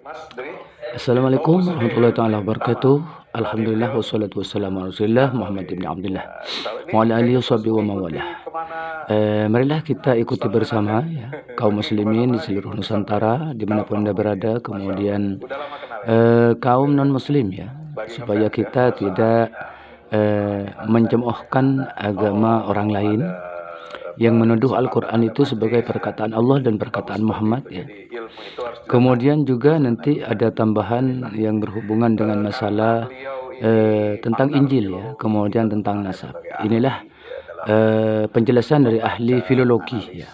Mas Dri, Assalamualaikum warahmatullahi taala wabarakatuh. Alhamdulillah wassalatu wassalamu ala Rasulillah Muhammad ibn Abdullah kalau ini wa ala alihi kayaknya terus washabihi wa mengikuti mawalah. kemana Marilah kita ikuti Ustadz Renanda bersama ya, kaum pergi muslimin di kemana-mana seluruh diikut sampai Nusantara dimanapun Anda Kalpahuri ya, berada, Masya Allah. kemudian Udah lama kenal ya, kaum non muslim ya, bagi supaya ngefans ya. kita tidak mencemoohkan agama orang lain yang menuduh Al-Quran itu sebagai perkataan Allah dan perkataan Muhammad ya. Jadi ilmu itu harus Kemudian juga nanti ada tambahan yang berhubungan dengan masalah tentang Injil ya, kemudian tentang nasab. Inilah penjelasan dari ahli filologi ya.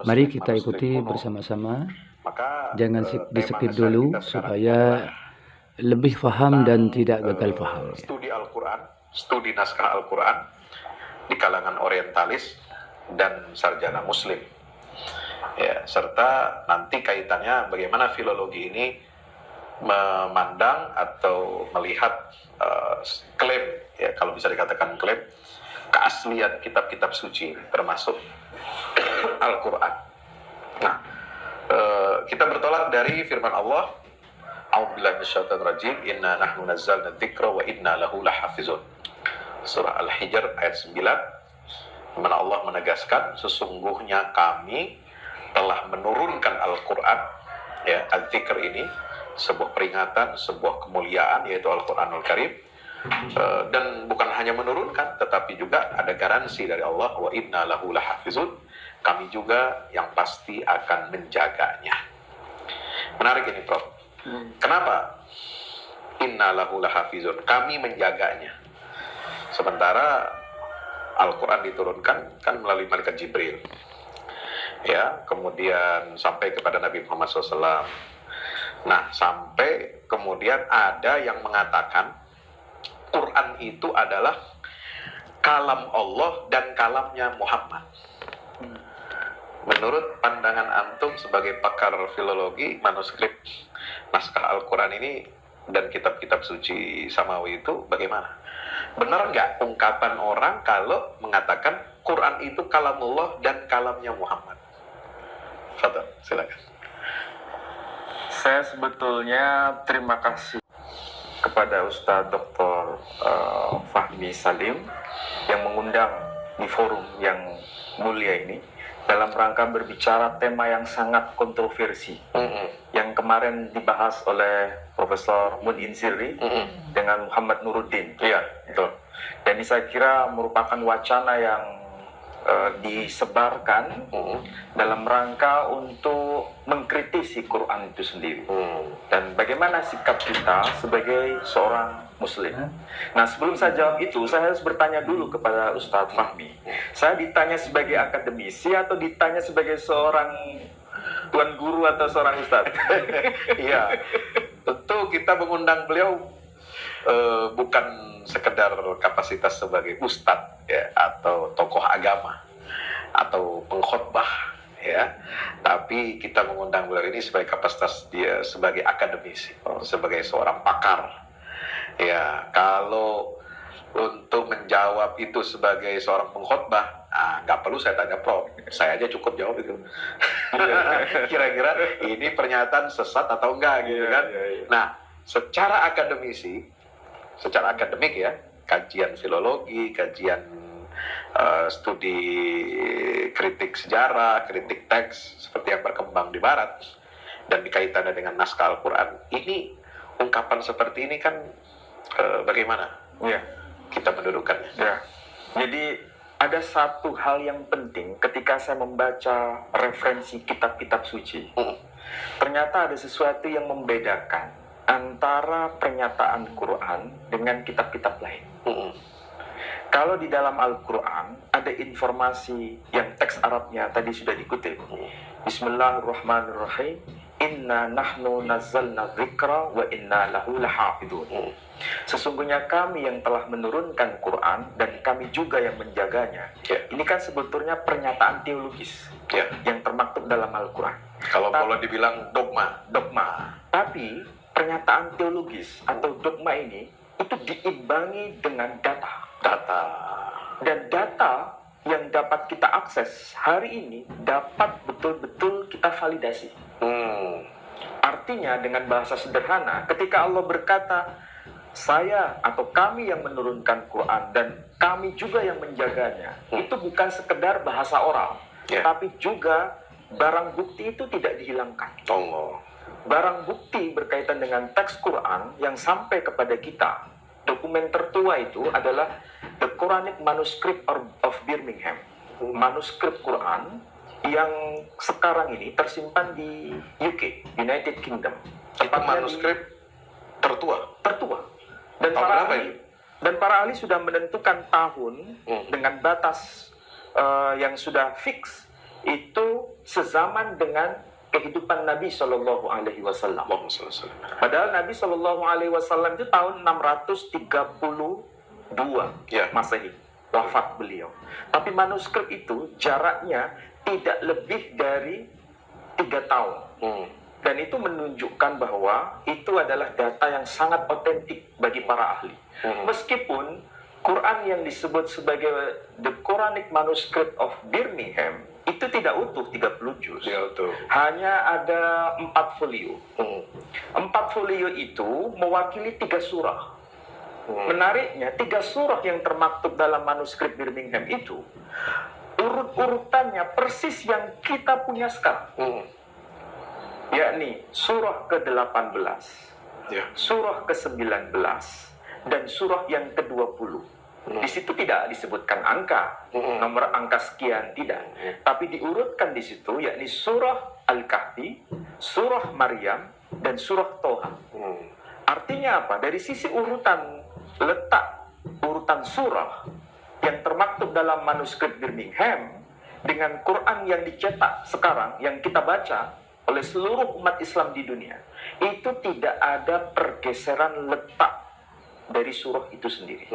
Mari kita ikuti bersama-sama. Jangan di-skip dulu supaya lebih paham dan tidak gagal paham. Studi Al-Quran, studi naskah Al-Quran di kalangan orientalis dan sarjana muslim ya, serta nanti kaitannya bagaimana filologi ini memandang atau melihat klaim ya, kalau bisa dikatakan klaim keaslian kitab-kitab suci termasuk Al-Quran. Nah, kita bertolak dari firman Allah, A'udzubillahi minasyaitonir rajim, inna nahnu nazzalna dzikra wa inna lahu lahafizun. Surah Al-Hijr ayat 9, di mana Allah menegaskan sesungguhnya kami telah menurunkan Al-Quran ya, Al-Dzikr ini sebuah peringatan, sebuah kemuliaan yaitu Al-Quranul Karim, dan bukan hanya menurunkan tetapi juga ada garansi dari Allah, wa inna lahu lahafizun, kami juga yang pasti akan menjaganya. Menarik ini Prof. Kenapa inna lahu lahafizun, kami menjaganya, sementara Al-Quran diturunkan kan melalui malaikat Jibril ya, kemudian sampai kepada Nabi Muhammad SAW. Nah, sampai kemudian ada yang mengatakan Quran itu adalah kalam Allah dan kalamnya Muhammad. Menurut pandangan antum sebagai pakar filologi, manuskrip naskah Al-Quran ini dan kitab-kitab suci samawi itu bagaimana? Benar nggak ungkapan orang kalau mengatakan Quran itu kalamullah dan kalamnya Muhammad? Fadhal, silakan. Saya sebetulnya terima kasih kepada Ustadz Dr. Fahmi Salim yang mengundang di forum yang mulia ini dalam rangka berbicara tema yang sangat kontroversi yang kemarin dibahas oleh Profesor Muin Sirri dengan Muhammad Nuruddin. Iya, betul. Dan ini saya kira merupakan wacana yang disebarkan dalam rangka untuk mengkritisi Quran itu sendiri. Dan bagaimana sikap kita sebagai seorang Muslim. Nah, sebelum saya jawab itu, saya harus bertanya dulu kepada Ustadz Fahmi. Saya ditanya sebagai akademisi atau ditanya sebagai seorang tuan guru atau seorang ustadz? Iya, tentu kita mengundang beliau bukan sekedar kapasitas sebagai ustadz ya, atau tokoh agama atau pengkhotbah ya, tapi kita mengundang beliau ini sebagai kapasitas dia sebagai akademisi, sebagai seorang pakar ya. Kalau untuk menjawab itu sebagai seorang pengkhotbah, nggak perlu saya tanya Prof, saya aja cukup jawab itu. Kira-kira ini pernyataan sesat atau enggak gitu kan? Nah, secara akademisi, secara akademik ya, kajian filologi, kajian studi kritik sejarah, kritik teks seperti yang berkembang di Barat dan dikaitannya dengan naskah Al-Quran, ini ungkapan seperti ini kan bagaimana kita mendudukannya? Ya. Jadi ada satu hal yang penting ketika saya membaca referensi kitab-kitab suci. Ternyata ada sesuatu yang membedakan antara pernyataan Quran dengan kitab-kitab lain. Kalau di dalam Al-Quran ada informasi yang teks Arabnya tadi sudah dikutip. Bismillahirrahmanirrahim. Inna nahnu nazzalna dzikra wa inna lahu lahafidun. Sesungguhnya kami yang telah menurunkan Quran dan kami juga yang menjaganya. Ini kan sebetulnya pernyataan teologis yang termaktub dalam Al-Quran. Kalau boleh dibilang dogma. Tapi pernyataan teologis atau dogma ini itu diimbangi dengan data. Dan data yang dapat kita akses hari ini dapat betul-betul kita validasi. Artinya dengan bahasa sederhana, ketika Allah berkata, saya atau kami yang menurunkan Quran dan kami juga yang menjaganya, itu bukan sekedar bahasa oral, tapi juga barang bukti itu tidak dihilangkan. Barang bukti berkaitan dengan teks Quran yang sampai kepada kita, dokumen tertua itu adalah The Quranic Manuscript of Birmingham, manuskrip Quran yang sekarang ini tersimpan di UK, United Kingdom. Itu manuskrip tertua. Dan para ahli sudah menentukan tahun dengan batas yang sudah fix, itu sezaman dengan kehidupan Nabi Shallallahu Alaihi Wasallam. Padahal Nabi Shallallahu Alaihi Wasallam itu tahun 632 Masehi wafat beliau. Tapi manuskrip itu jaraknya tidak lebih dari 3 tahun. Dan itu menunjukkan bahwa itu adalah data yang sangat otentik bagi para ahli. Meskipun Quran yang disebut sebagai The Quranic Manuscript of Birmingham itu tidak utuh 30 juz. Hanya ada 4 folio. 4 folio itu mewakili 3 surah. Menariknya, 3 surah yang termaktub dalam manuskrip Birmingham itu urut-urutannya persis yang kita punya sekarang. Yakni surah ke-18, surah ke-19, dan surah yang ke-20. Di situ tidak disebutkan angka, nomor angka sekian, tidak. Tapi diurutkan di situ, yakni surah Al-Kahfi, surah Maryam, dan surah Toha. Artinya apa? Dari sisi urutan letak, urutan surah yang termaktub dalam manuskrip Birmingham dengan Quran yang dicetak sekarang, yang kita baca oleh seluruh umat Islam di dunia, itu tidak ada pergeseran letak dari surah itu sendiri.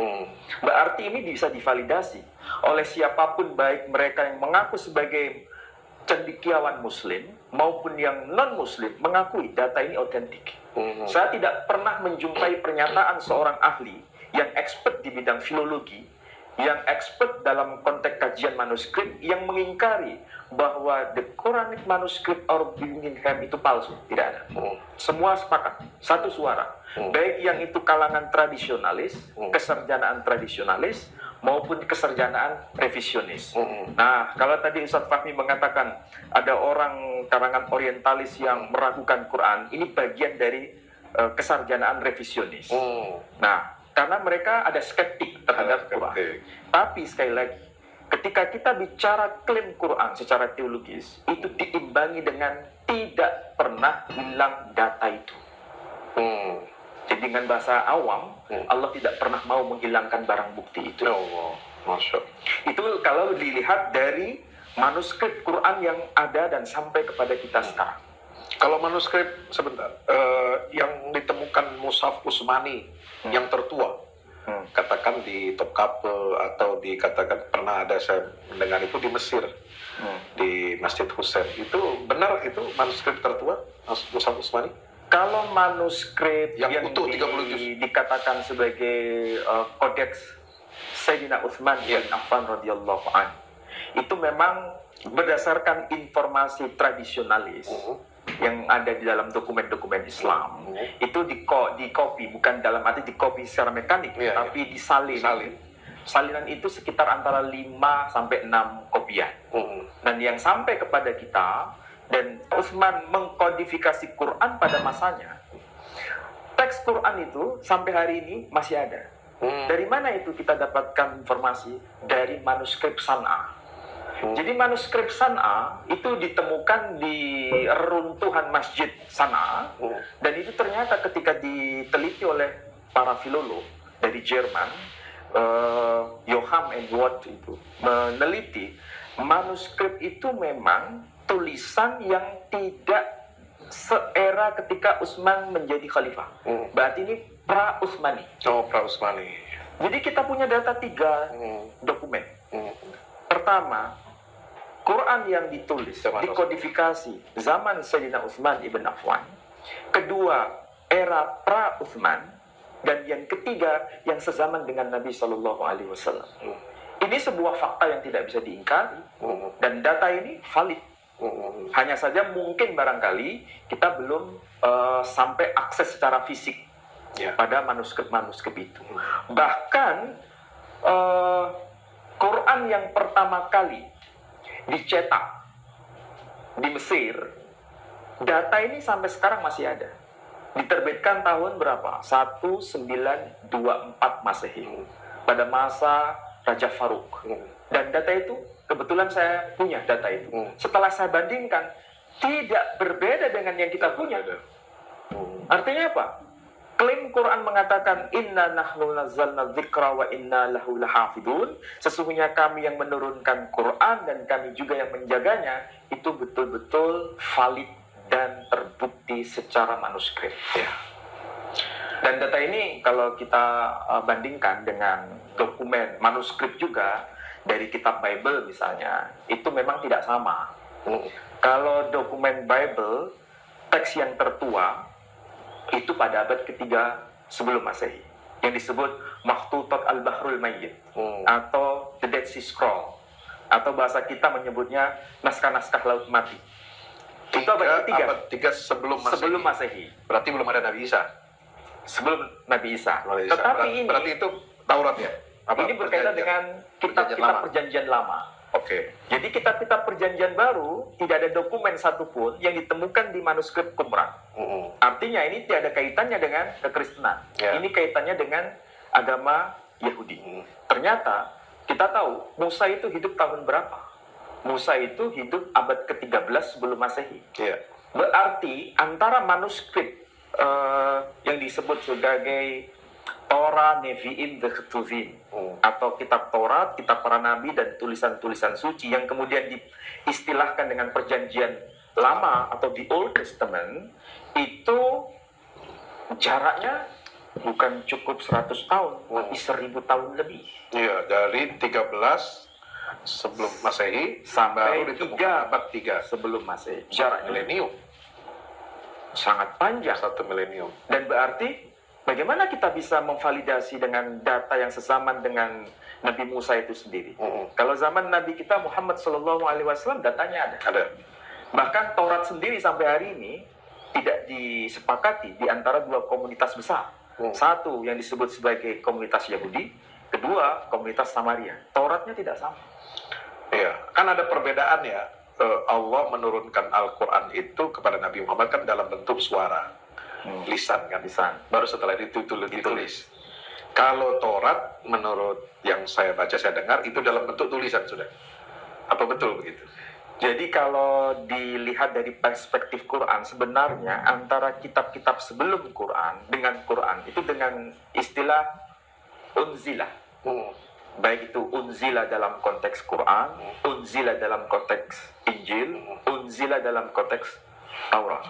Berarti ini bisa divalidasi oleh siapapun, baik mereka yang mengaku sebagai cendekiawan muslim maupun yang non-muslim mengakui data ini otentik. Saya tidak pernah menjumpai pernyataan seorang ahli yang expert di bidang filologi, yang expert dalam konteks kajian manuskrip, yang mengingkari bahwa The Quranic Manuscript of Birmingham itu palsu. Tidak ada. Semua sepakat, satu suara. Baik yang itu kalangan tradisionalis, kesarjanaan tradisionalis, maupun kesarjanaan revisionis. Nah, kalau tadi Ustaz Fahmi mengatakan ada orang kalangan orientalis yang meragukan Quran, ini bagian dari kesarjanaan revisionis. Nah, karena mereka ada skeptik terhadap Quran. Tapi sekali lagi, ketika kita bicara klaim Quran secara teologis, itu diimbangi dengan tidak pernah hilang data itu. Jadi dengan bahasa awam, Allah tidak pernah mau menghilangkan barang bukti itu. Itu kalau dilihat dari manuskrip Quran yang ada dan sampai kepada kita sekarang. Kalau manuskrip, sebentar, yang ditemukan Mushaf Utsmani yang tertua, katakan di Topkapi atau dikatakan pernah ada saya mendengar itu di Mesir, di Masjid Husain, itu benar itu manuskrip tertua Mushaf Utsmani? Kalau manuskrip yang utuh 30 juz dikatakan sebagai kodeks Sayyidina Utsman bin Affan radhiyallahu anhu, itu memang berdasarkan informasi tradisionalis yang ada di dalam dokumen-dokumen Islam. Itu di copy, bukan dalam arti di copy secara mekanik, tapi disalin. Salinan itu sekitar antara 5 sampai 6 kopian. Dan yang sampai kepada kita, dan Utsman mengkodifikasi Quran pada masanya, teks Quran itu sampai hari ini masih ada. Dari mana itu kita dapatkan informasi? Dari manuskrip San'a. Jadi manuskrip San'a itu ditemukan di reruntuhan masjid San'a, dan itu ternyata ketika diteliti oleh para filolog dari Jerman, Johann Edward itu meneliti manuskrip itu memang tulisan yang tidak seera ketika Utsman menjadi khalifah. Berarti ini pra-Utsmani. Pra-Utsmani. Jadi kita punya data 3 dokumen. Pertama, Quran yang ditulis, dikodifikasi zaman Sayyidina Utsman ibn Affan. Kedua, era pra-Utsman. Dan yang ketiga, yang sezaman dengan Nabi Shallallahu Alaihi Wasallam. Ini sebuah fakta yang tidak bisa diingkari, dan data ini valid. Hanya saja mungkin barangkali kita belum sampai akses secara fisik pada manuskrip-manuskrip itu. Bahkan Quran yang pertama kali dicetak di Mesir, data ini sampai sekarang masih ada. Diterbitkan tahun berapa? 1924 Masehi. Pada masa Raja Faruk. Dan data itu, kebetulan saya punya data itu. Setelah saya bandingkan, tidak berbeda dengan yang kita punya. Artinya apa? Klaim Quran mengatakan, Inna nahnu nazzalna dzikra wa inna lahu lahafidun. Sesungguhnya kami yang menurunkan Quran dan kami juga yang menjaganya. Itu betul-betul valid dan terbukti secara manuskrip. Dan data ini kalau kita bandingkan dengan dokumen manuskrip juga dari kitab Bible misalnya, itu memang tidak sama. Kalau dokumen Bible, teks yang tertua itu pada abad ketiga sebelum Masehi, yang disebut Makhtutat al-Bahrul Mayyit atau The Dead Sea Scroll, atau bahasa kita menyebutnya naskah-naskah laut mati. Itu abad ketiga sebelum Masehi. Berarti belum ada Nabi Isa. Sebelum Nabi Isa. Nabi Isa. Tetapi berarti itu Taurat ya? Ini berkaitan dengan kitab-kitab perjanjian lama. Oke. Jadi kitab-kitab perjanjian baru tidak ada dokumen satupun yang ditemukan di manuskrip Qumran. Artinya ini tidak ada kaitannya dengan kekristenan. Ini kaitannya dengan agama Yahudi. Ternyata kita tahu Musa itu hidup tahun berapa? Musa itu hidup abad ke-13 sebelum Masehi. Berarti antara manuskrip yang disebut sebagai Torah, Nevi'im, Ketuvim, atau kitab Taurat, kitab para nabi, dan tulisan-tulisan suci yang kemudian diistilahkan dengan perjanjian lama atau di Old Testament, itu jaraknya bukan cukup 100 tahun, tapi 1000 tahun lebih. Iya, dari 13 sebelum Masehi sampai baru ditemukan abad 3 sebelum Masehi. Jarak milenium. Sangat panjang. 1 milenium. Dan berarti bagaimana kita bisa memvalidasi dengan data yang sesaman dengan Nabi Musa itu sendiri? Kalau zaman Nabi kita Muhammad SAW datanya ada. Bahkan Taurat sendiri sampai hari ini tidak disepakati di antara dua komunitas besar. Satu yang disebut sebagai komunitas Yahudi, kedua komunitas Samaria. Tauratnya tidak sama. Iya, kan ada perbedaan ya. Allah menurunkan Al-Quran itu kepada Nabi Muhammad kan dalam bentuk suara, lisan kan, baru setelah itu ditulis. Kalau Taurat menurut yang saya baca, saya dengar itu dalam bentuk tulisan sudah. Apa betul begitu? Jadi kalau dilihat dari perspektif Quran, sebenarnya antara kitab-kitab sebelum Quran dengan Quran itu dengan istilah unzilah. Baik itu unzila dalam konteks Quran, unzila dalam konteks Injil, unzila dalam konteks Taurat.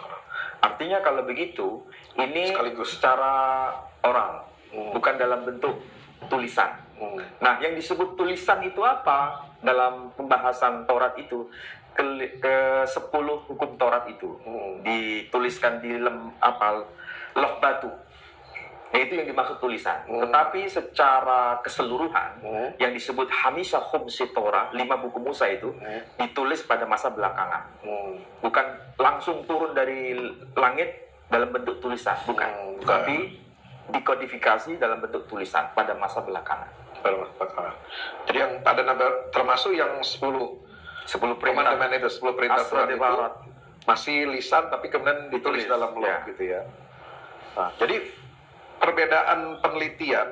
Artinya kalau begitu, ini sekaligus secara orang, bukan dalam bentuk tulisan. Nah, yang disebut tulisan itu apa? Dalam pembahasan Taurat itu, ke 10 hukum Taurat itu dituliskan di loh batu. Nah, itu yang dimaksud tulisan. Tetapi secara keseluruhan yang disebut Hamisha Khumsi Torah, 5 buku Musa itu ditulis pada masa belakangan. Bukan langsung turun dari langit dalam bentuk tulisan, bukan. Tapi dikodifikasi dalam bentuk tulisan pada masa belakangan. Jadi yang pada termasuk yang 10 perintah itu, 10 perintah Tuhan itu masih lisan tapi kemudian ditulis dalam log gitu ya. Nah, jadi perbedaan penelitian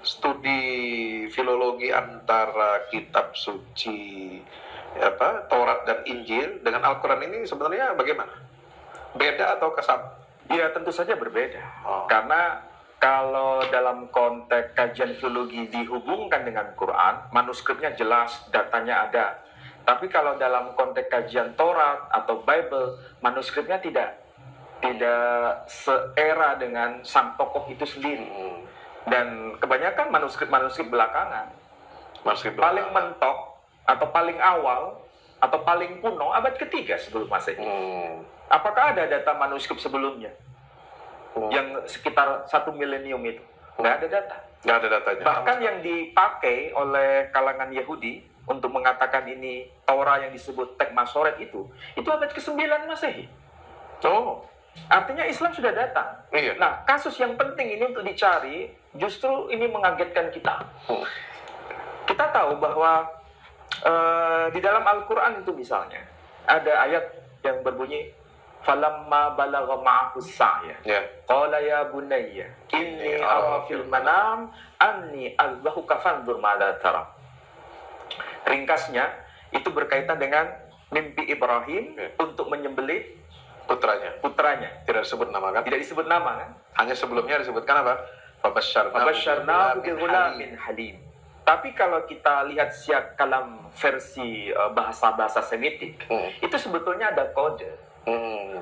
studi filologi antara kitab suci Taurat dan Injil dengan Al-Quran ini sebenarnya bagaimana? Beda atau kesama? Ya tentu saja berbeda. Karena kalau dalam konteks kajian filologi dihubungkan dengan Quran, manuskripnya jelas, datanya ada. Tapi kalau dalam konteks kajian Taurat atau Bible, manuskripnya tidak seera dengan sang tokoh itu sendiri. Dan kebanyakan manuskrip belakangan. Paling mentok atau paling awal atau paling kuno abad ketiga sebelum Masehi. Apakah ada data manuskrip sebelumnya? Yang sekitar 1 milenium itu? Nggak ada data. Nggak ada datanya. Bahkan yang dipakai oleh kalangan Yahudi untuk mengatakan ini Taurat yang disebut teks Masoret itu abad ke-9 Masehi. Oh, Artinya Islam sudah datang. iya. Nah, kasus yang penting ini untuk dicari, justru ini mengagetkan kita. Kita tahu bahwa di dalam Al-Quran itu misalnya, ada ayat yang berbunyi, falamma balagha ma'ahu sa'ya Ya. qala ya bunayya inni ara fil manam anni azbahuka fanzur ma'adha tara. Ringkasnya, itu berkaitan dengan mimpi Ibrahim untuk menyembelih putranya. Tidak disebut nama kan? Tidak disebut nama kan? Hanya sebelumnya disebutkan apa? Fabasyarnahu bighulamin halim. Tapi kalau kita lihat siak kalam versi bahasa-bahasa Semitik, itu sebetulnya ada kode.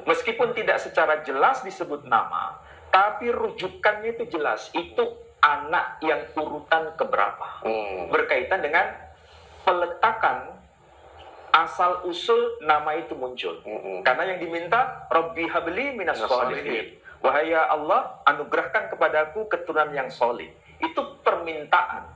Meskipun tidak secara jelas disebut nama, tapi rujukannya itu jelas. Itu anak yang urutan keberapa. Berkaitan dengan peletakan asal usul nama itu muncul. Karena yang diminta Rabbi habli minas sholihin. Wahai ya Allah, anugerahkan kepadaku keturunan yang solih. Itu permintaan.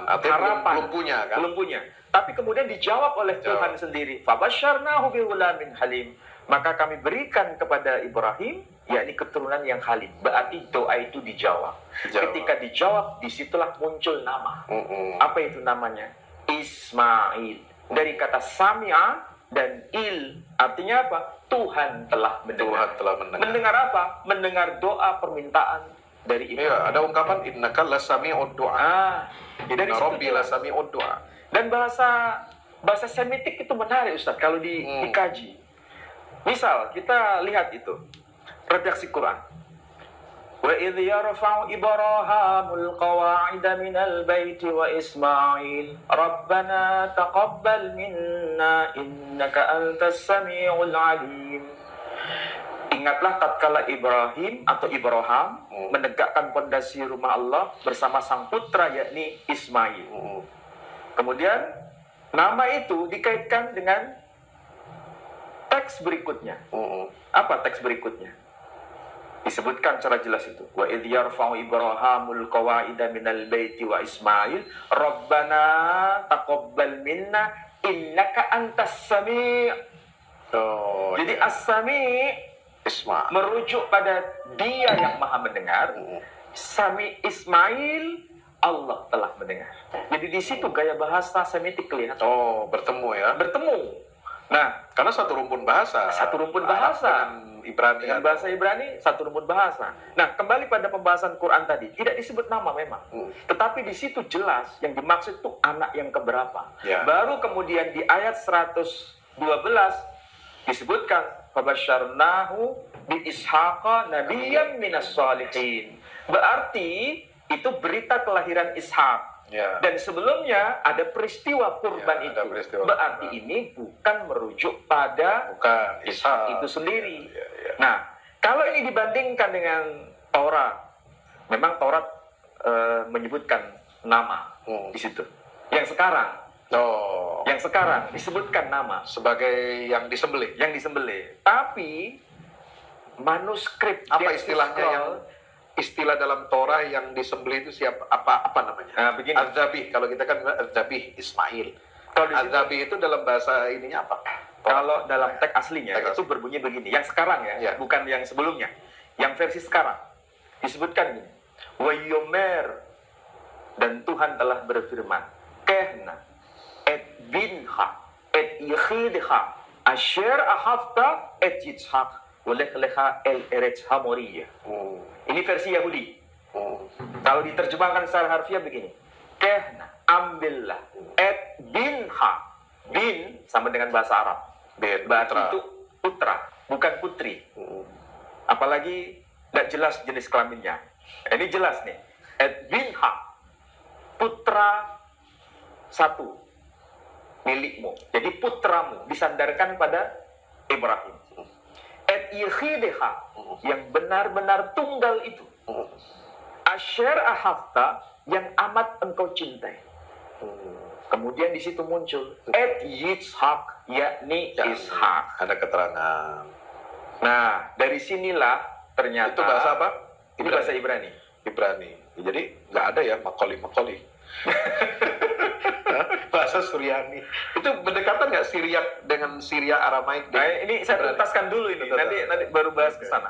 Artinya Harapan. belum punya kan? Belum punya. Tapi kemudian dijawab oleh Tuhan sendiri. Fabasyarnahu bighulamin halim. Maka kami berikan kepada Ibrahim, yakni keturunan yang halim. Berarti doa itu dijawab. Ketika dijawab, disitulah muncul nama. Apa itu namanya? Ismail. Dari kata sami'a dan il, artinya apa? Tuhan telah mendengar. Mendengar apa? Mendengar doa permintaan dari Ibrahim. Iya, ada ungkapan innaka lasami'ud du'a. Dari Inna situ rabbi jelas. lasami'ud du'a. Dan bahasa Semitik itu menarik, Ustaz, kalau dikaji. Misal kita lihat itu redaksi Quran. Wa idh yarfa'u Ibrahimul qawa'ida minal baiti wa Ismail Rabbana taqabbal minna innaka antas sami'ul alim. Ingatlah tatkala Ibrahim atau Ibrahim menegakkan pondasi rumah Allah bersama sang putra yakni Ismail. Kemudian nama itu dikaitkan dengan teks berikutnya. Apa teks berikutnya? Disebutkan secara jelas itu. Wa idh yarfa'u Ibrahimul qawa'ida minal baiti wa Ismail Rabbana taqabbal minna innaka antas sami'. Jadi as-sami' Isma. merujuk pada dia yang maha mendengar. Sami Ismail, Allah telah mendengar. Jadi di situ gaya bahasa Semitik kelihatan. Oh, bertemu ya. Bertemu. Nah, Karena satu rumpun bahasa. satu rumpun bahasa. Dengan Ibrani. Dengan bahasa Ibrani, satu rumpun bahasa. Nah, kembali pada pembahasan Quran tadi. Tidak disebut nama memang. Tetapi di situ jelas yang dimaksud itu anak yang keberapa. Ya. Baru kemudian di ayat 112 disebutkan fabasyarnahu bi ishaqa nabiyyan minas sholihin. Berarti itu berita kelahiran Ishak. Ya. Dan sebelumnya ada peristiwa kurban Ya, itu. ada peristiwa Berarti kurban. ini bukan merujuk pada Bukan Ishak itu sendiri. Ya, ya. Nah, kalau ini dibandingkan dengan Taurat, memang Taurat menyebutkan nama di situ. Yang sekarang disebutkan nama Sebagai yang disembelih. yang disembelih. Tapi manuskrip Apa Dead Sea istilahnya Scroll, yang istilah dalam Torah yang disembelih itu siapa? Apa namanya? Nah, begini. Az-zabih. Kalau kita kan Az-zabih Ismail. Kalau di situ- Az-zabih itu dalam bahasa ininya apa? Kalau dalam teks aslinya Teks itu berbunyi begini. Yang sekarang ya, Ya. bukan yang sebelumnya. Yang versi sekarang disebutkan gini. Wa yomer, dan Tuhan telah berfirman, kehna et binha et yikhidha asher ahafta et yitzhak oleh leha el eretz hamoriyah. Ini versi Yahudi. Kalau diterjemahkan secara harfiah begini. Kehna, ambillah et binha. Bin sama dengan bahasa Arab. Berarti putra. itu putra, bukan putri. Apalagi tidak jelas jenis kelaminnya. Ini jelas nih. Et binha, putra satu milikmu. Jadi putramu disandarkan pada Ibrahim. Et yikhideha, yang benar-benar tunggal itu. Asher ahafta, yang amat engkau cintai. Kemudian di situ muncul et Yitzhak, yakni Ishak. Ada keterangan. Nah, dari sinilah ternyata Itu bahasa apa? Ini bahasa Ibrani. Ibrani. Jadi nggak ada ya makoli. Hah? Bahasa bahasa Suryani. Itu berdekatan nggak Syriak dengan Syria Aramaik? Nah, ini saya tuntaskan dulu ini. Nanti baru bahas ke sana.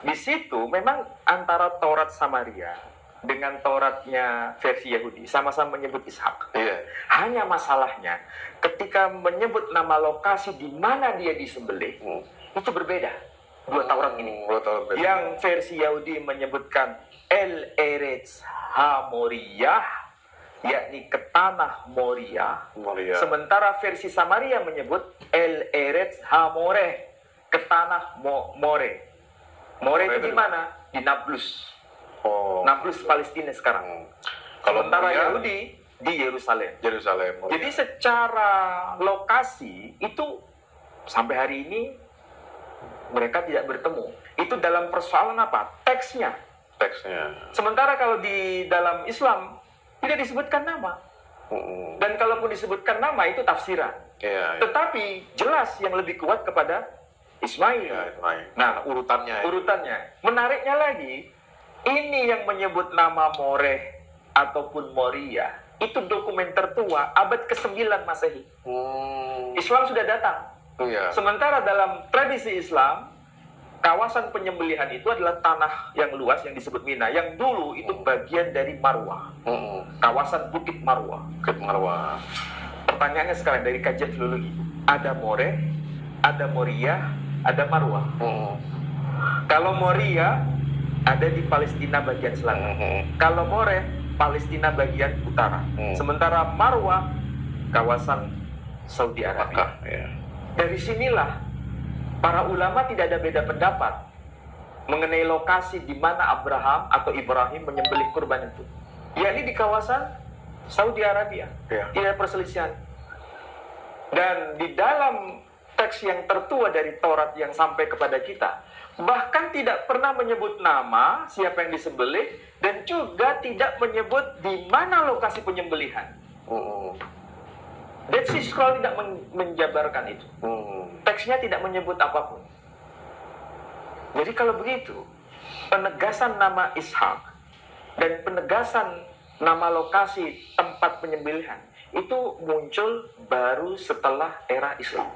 Di situ memang antara Taurat Samaria dengan Tauratnya versi Yahudi sama-sama menyebut Ishak. Iya. Hanya masalahnya ketika menyebut nama lokasi di mana dia disembelih itu berbeda. Dua Taurat ini. Dua Taurat beda. Yang versi Yahudi menyebutkan El Eretz HaMoriyah, yakni ke tanah Moria. Moria. Sementara versi Samaria menyebut El Eretz HaMoreh, ke tanah More. More itu di mana? Di Nablus. Oh. Nablus Palestina sekarang. Kalau Sementara Moria, Yahudi di Yerusalem. Yerusalem. Moria. Jadi secara lokasi itu sampai hari ini mereka tidak bertemu. Itu dalam persoalan apa? Teksnya. Teksnya. Sementara kalau di dalam Islam tidak disebutkan nama. Dan kalaupun disebutkan nama itu tafsiran. Iya. Tetapi jelas yang lebih kuat kepada Ismail. Ya, Ismail. Nah, urutannya. Menariknya lagi, ini yang menyebut nama Moreh ataupun Moria, itu dokumen tertua abad ke-9 Masehi. Islam sudah datang. Iya. Sementara dalam tradisi Islam, kawasan penyembelihan itu adalah tanah yang luas yang disebut Mina, yang dulu itu bagian dari Marwah. Kawasan Bukit Marwah. Bukit Marwah. Pertanyaannya sekarang dari kajian filologi, ada Moreh, ada Moria, ada Marwah. Kalau Moria ada di Palestina bagian selatan. Kalau Moreh, Palestina bagian utara. Sementara Marwah kawasan Saudi Arabia. Mekah, ya. Dari sinilah para ulama tidak ada beda pendapat mengenai lokasi di mana Abraham atau Ibrahim menyembelih kurban itu. Yakni di kawasan Saudi Arabia. Ya. Tidak ada perselisihan. Dan di dalam teks yang tertua dari Taurat yang sampai kepada kita, bahkan tidak pernah menyebut nama siapa yang disembelih dan juga tidak menyebut di mana lokasi penyembelihan. Dead Sea Scroll tidak menjabarkan itu. Teksnya tidak menyebut apapun. Jadi kalau begitu, penegasan nama Ishak dan penegasan nama lokasi tempat penyembelihan itu muncul baru setelah era Islam.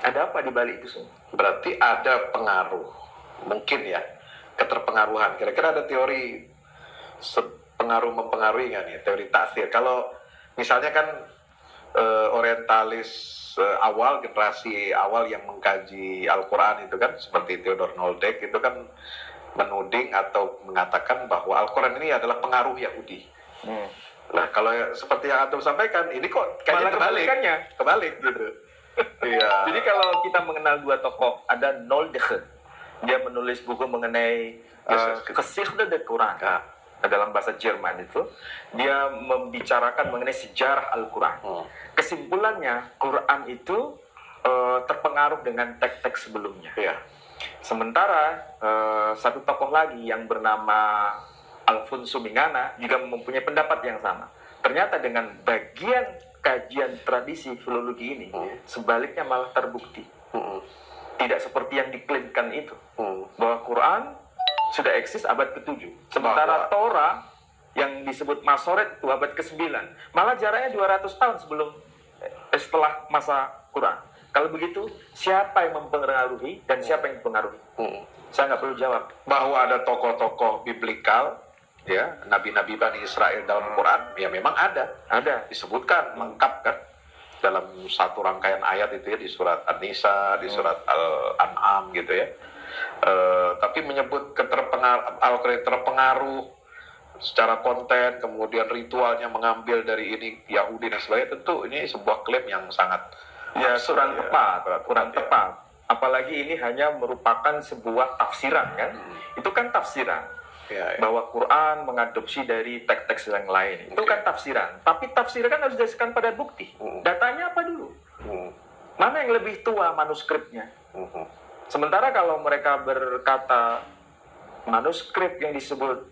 Ada apa di balik itu semua? Berarti ada pengaruh, mungkin ya, keterpengaruhan. Kira-kira ada teori pengaruh mempengaruhi nggak nih, teori taksir? Kalau misalnya kan orientalis awal, generasi awal yang mengkaji Al-Quran itu kan, seperti Theodor Noldek itu kan menuding atau mengatakan bahwa Al-Quran ini adalah pengaruh Yahudi. Nah, kalau seperti yang Antum sampaikan, ini kok kayaknya kebalik gitu. Iya. Jadi kalau kita mengenal dua tokoh, ada Noldek, dia menulis buku mengenai Geschichte der Quran. Dalam bahasa Jerman itu, dia membicarakan mengenai sejarah Al-Quran. Kesimpulannya, Quran itu terpengaruh dengan teks-teks sebelumnya. Iya. Sementara satu tokoh lagi yang bernama Alfonso Mingana juga mempunyai pendapat yang sama. Ternyata dengan bagian kajian tradisi filologi ini, sebaliknya malah terbukti. Tidak seperti yang diklaimkan itu, bahwa Quran sudah eksis abad ke-7. Sementara Torah yang disebut Masoret itu abad ke-9. Malah jaraknya 200 tahun setelah masa Quran. Kalau begitu, siapa yang mempengaruhi dan siapa yang dipengaruhi? Saya nggak perlu jawab. Bahwa ada tokoh-tokoh biblikal, ya, nabi-nabi Bani Israel dalam Quran, ya memang ada. Disebutkan lengkap kan dalam satu rangkaian ayat itu ya, di surat An-Nisa, di surat Al-An'am gitu ya. Tapi menyebut Al-Quran terpengaruh secara konten, kemudian ritualnya mengambil dari ini Yahudi dan sebagainya, tentu ini sebuah klaim yang sangat kurang tepat. Apalagi ini hanya merupakan sebuah tafsiran kan? Itu kan tafsiran. Bahwa Quran mengadopsi dari teks-teks yang lain. Itu kan tafsiran. Tapi tafsiran kan harus didasarkan pada bukti. Datanya apa dulu? Mana yang lebih tua manuskripnya? Sementara kalau mereka berkata manuskrip yang disebut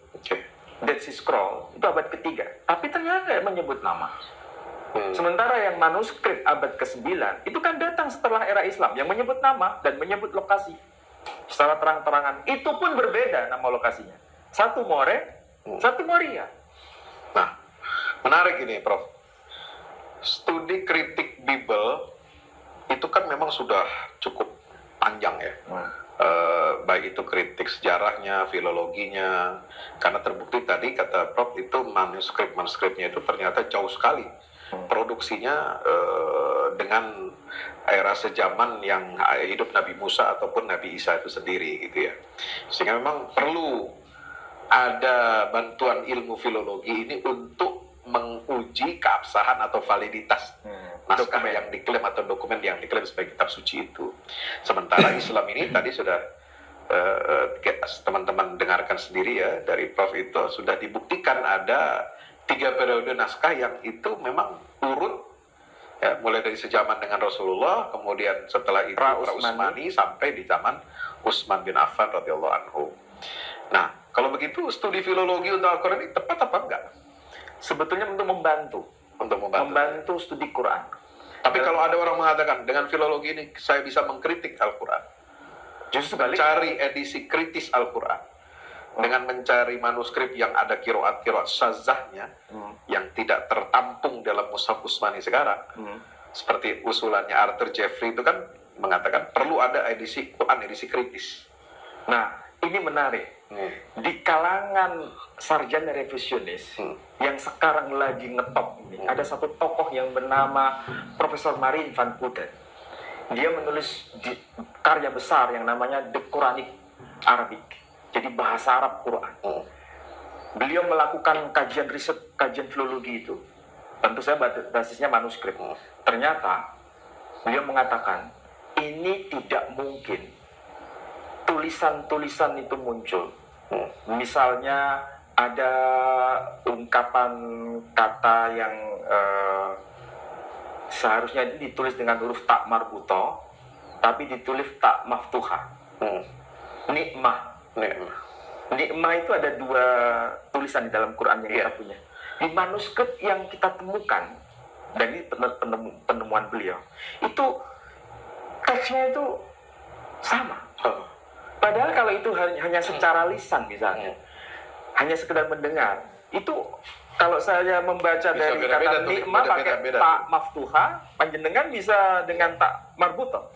Dead Sea Scroll itu abad ke-3, tapi ternyata menyebut nama. Sementara yang manuskrip abad ke-9 itu kan datang setelah era Islam yang menyebut nama dan menyebut lokasi secara terang-terangan. Itu pun berbeda nama lokasinya. Satu More, satu Moria. Nah, menarik ini, Prof. studi kritik Bible itu kan memang sudah cukup panjang ya. Baik itu kritik sejarahnya, filologinya, karena terbukti tadi kata Prof itu manuskripnya itu ternyata jauh sekali produksinya dengan era sejaman yang hidup Nabi Musa ataupun Nabi Isa itu sendiri gitu ya. Sehingga memang perlu ada bantuan ilmu filologi ini untuk menguji keabsahan atau validitas naskah yang diklaim atau dokumen yang diklaim sebagai kitab suci itu. Sementara Islam ini tadi sudah teman-teman dengarkan sendiri ya dari Prof itu sudah dibuktikan ada 3 periode naskah yang itu memang urut ya, mulai dari sejaman dengan Rasulullah, kemudian setelah itu Utsmani sampai di zaman Utsman bin Affan radhiyallahu anhu. Nah, kalau begitu studi filologi untuk Al-Quran ini tepat apa enggak? Sebetulnya untuk membantu studi Quran. Tapi kalau ada orang mengatakan dengan filologi ini saya bisa mengkritik Al-Quran, justru mencari edisi kritis Al-Quran, dengan mencari manuskrip yang ada kiroat sazahnya yang tidak tertampung dalam Mushaf Utsmani sekarang, seperti usulannya Arthur Jeffrey itu kan mengatakan perlu ada edisi Quran, edisi kritis. Nah, ini menarik. Di kalangan sarjana revisionis yang sekarang lagi ngetop ini, ada satu tokoh yang bernama Profesor Marin van Putten. Dia menulis karya besar yang namanya The Quranic Arabic, jadi bahasa Arab Quran. Beliau melakukan kajian riset, kajian filologi itu. Tentu saya basisnya manuskrip. Ternyata beliau mengatakan ini tidak mungkin tulisan-tulisan itu muncul. Misalnya ada ungkapan kata yang seharusnya ditulis dengan huruf tak marbuto, tapi ditulis tak maftuha. Nikmah. Nikmah itu ada 2 tulisan di dalam Quran yang kita punya. Di manuskrip yang kita temukan, dan ini penemuan beliau, itu teksnya itu sama. Padahal kalau itu hanya secara lisan misalnya, hanya sekedar mendengar, itu kalau saya membaca bisa dari kata nikmah pakai tak maftuha, panjenengan bisa dengan tak marbuto.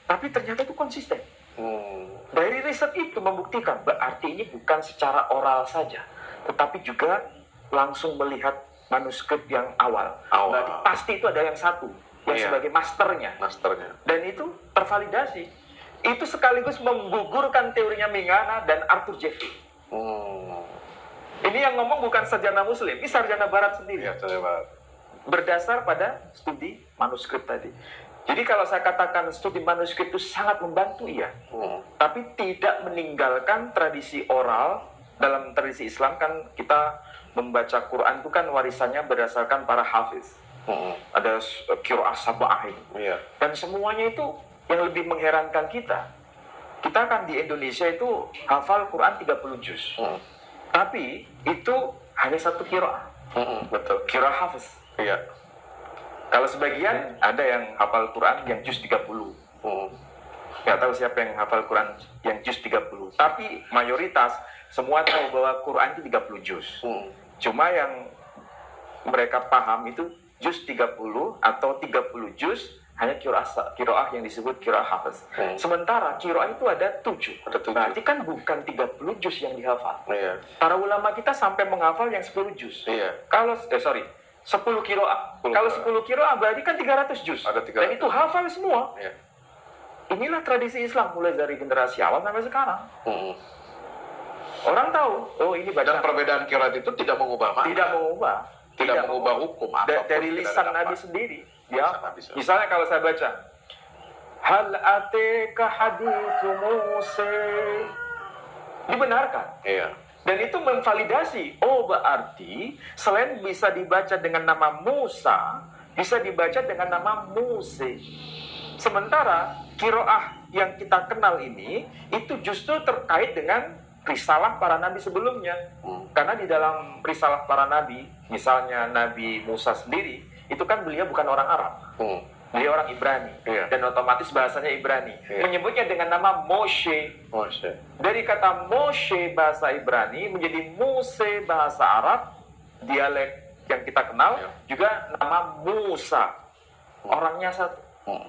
Tapi ternyata itu konsisten. Dari riset itu membuktikan berarti ini bukan secara oral saja, tetapi juga langsung melihat manuskrip yang awal. Berarti pasti itu ada yang satu yang sebagai masternya. Dan itu tervalidasi. Itu sekaligus menggugurkan teorinya Mingana dan Arthur Jeffrey. Ini yang ngomong bukan sarjana Muslim, ini sarjana Barat sendiri. Berdasar pada studi manuskrip tadi. Jadi kalau saya katakan studi manuskrip itu sangat membantu, iya. Tapi tidak meninggalkan tradisi oral. Dalam tradisi Islam kan kita membaca Quran itu kan warisannya berdasarkan para hafiz. Ada qiraah sab'ah. Dan semuanya itu yang lebih mengherankan kita kan di Indonesia itu hafal Quran 30 juz. Tapi itu hanya 1 qiraah. Betul. Qiraah hafiz. Kalau sebagian ada yang hafal Quran yang juz 30. Nggak tahu siapa yang hafal Quran yang juz 30. Tapi mayoritas semua tahu bahwa Quran itu 30 juz. Cuma yang mereka paham itu juz 30 atau 30 juz hanya qiraah yang disebut qiraah hafiz. Sementara qiraah itu ada 7. Berarti kan bukan 30 juz yang dihafal. Para ulama kita sampai menghafal yang 10 juz. Kalau 10 qiraah. Kalau 10 qiraah berarti kan 300 juz. Dan itu hafal semua. Inilah tradisi Islam mulai dari generasi awal sampai sekarang. Orang tahu, oh ini bacaan. Dan perbedaan qiraat itu tidak mengubah makna. Tidak mengubah hukum dari lisan Nabi sendiri. Misalnya kalau saya baca hal ateka haditsu Musa, dibenarkan. Dan itu memvalidasi, oh berarti selain bisa dibaca dengan nama Musa, bisa dibaca dengan nama Muse. Sementara qiraah yang kita kenal ini itu justru terkait dengan risalah para nabi sebelumnya. Karena di dalam risalah para nabi, misalnya Nabi Musa sendiri, itu kan beliau bukan orang Arab. Beliau orang Ibrani. Dan otomatis bahasanya Ibrani. Menyebutnya dengan nama Moshe. Dari kata Moshe bahasa Ibrani menjadi Muse bahasa Arab, dialek yang kita kenal, Ya. juga nama Musa. Orangnya satu, Hmm.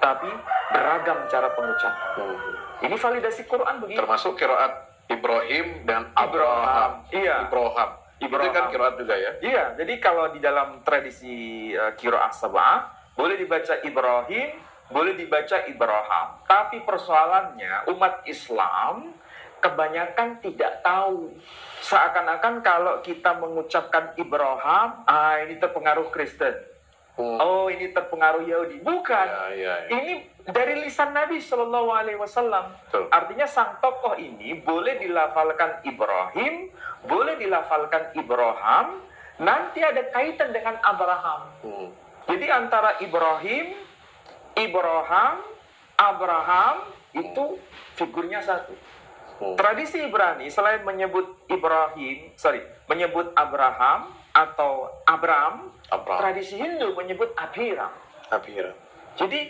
tapi beragam cara pengucapan. Hmm. Ini validasi Quran begini. Termasuk kiraat Ibrahim dan Abraham. Iya. Ibrahim. Itu kan kiraat juga ya? Iya, jadi kalau di dalam tradisi qiraah sab'ah, boleh dibaca Ibrahim, boleh dibaca Ibrahim. Tapi persoalannya, umat Islam kebanyakan tidak tahu. Seakan-akan kalau kita mengucapkan Ibrahim, ini terpengaruh Kristen. Oh, ini terpengaruh Yahudi. Bukan. Ya. Ini dari lisan Nabi Shallallahu Alaihi Wasallam. Betul. Artinya sang tokoh ini boleh dilafalkan Ibrahim, boleh dilafalkan Ibrahim, nanti ada kaitan dengan Abraham. Jadi antara Ibrahim, Abraham itu figurnya satu. Tradisi Ibrani selain menyebut menyebut Abraham atau Abram, tradisi Hindu menyebut Abhiram. Jadi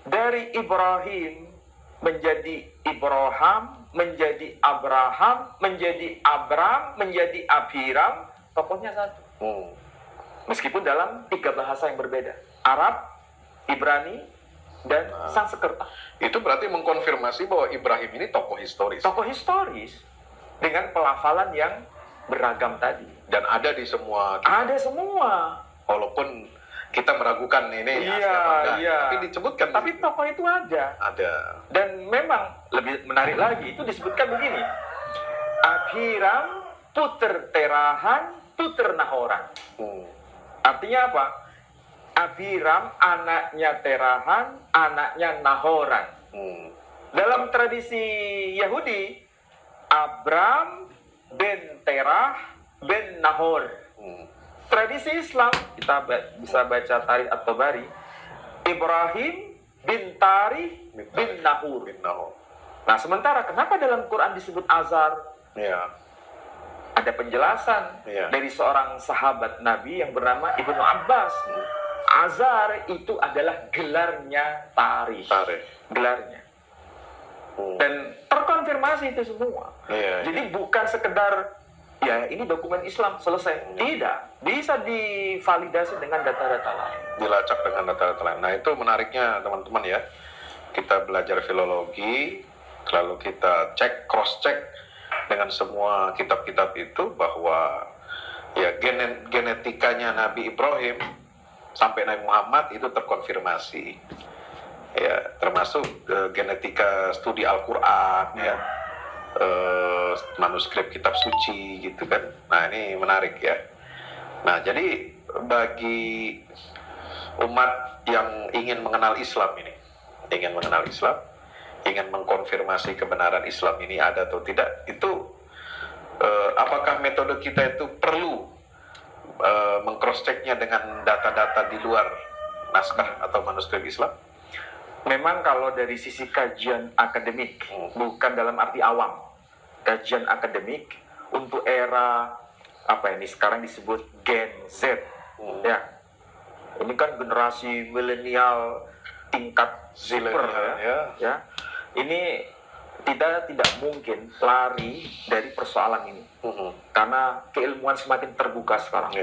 dari Ibrahim menjadi Ibrahim, menjadi Abraham, menjadi Abram, menjadi Abhiram, tokohnya satu. Meskipun dalam 3 bahasa yang berbeda, Arab, Ibrani, dan Sanskerta. Itu berarti mengkonfirmasi bahwa Ibrahim ini tokoh historis. Tokoh historis dengan pelafalan yang beragam tadi. Dan ada di semua. Ada semua. Walaupun kita meragukan ini Iya, apa enggak, iya. tapi disebutkan. Tapi tokoh itu ada. Ada. Dan memang lebih menarik lagi, itu disebutkan begini. Abhiram, puter Terahan, puter Nahoran. Artinya apa? Abhiram, anaknya Terahan, anaknya Nahoran. Dalam tradisi Yahudi, Abram bin Terah bin Nahor. Tradisi Islam, kita bisa baca Tarikh At-Tabari, Ibrahim bin Tarikh bin Nahur. Nah, sementara kenapa dalam Quran disebut Azar? Ya. Ada penjelasan dari seorang sahabat Nabi yang bernama Ibnu Abbas. Azar itu adalah gelarnya Tarikh. Gelarnya. Dan terkonfirmasi itu semua. Jadi bukan sekedar ini dokumen Islam selesai. Tidak, bisa divalidasi dengan data-data lain. Dilacak dengan data-data lain. Nah, itu menariknya teman-teman ya. Kita belajar filologi, lalu kita cross check dengan semua kitab-kitab itu bahwa genetikanya Nabi Ibrahim sampai Nabi Muhammad itu terkonfirmasi. Ya, termasuk genetika studi Al-Qur'an manuskrip kitab suci gitu kan. Nah, ini menarik ya. Nah, jadi bagi umat yang ingin mengenal Islam ini, ingin mengkonfirmasi kebenaran Islam ini ada atau tidak, itu apakah metode kita itu perlu meng-cross-checknya dengan data-data di luar naskah atau manuskrip Islam? Memang kalau dari sisi kajian akademik, bukan dalam arti awam, kajian akademik untuk era sekarang disebut Gen Z, ya, ini kan generasi milenial tingkat super ya. Ini tidak mungkin lari dari persoalan ini, karena keilmuan semakin terbuka sekarang.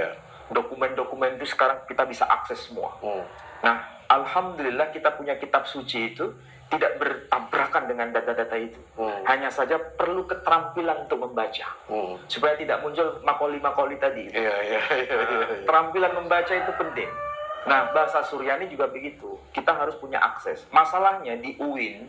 Dokumen-dokumen itu sekarang kita bisa akses semua. Nah, alhamdulillah kita punya kitab suci itu tidak bertabrakan dengan data-data itu. Hanya saja perlu keterampilan untuk membaca, supaya tidak muncul makoli-makoli tadi. Keterampilan membaca itu penting. Nah, bahasa Suryani juga begitu. Kita harus punya akses. Masalahnya di UIN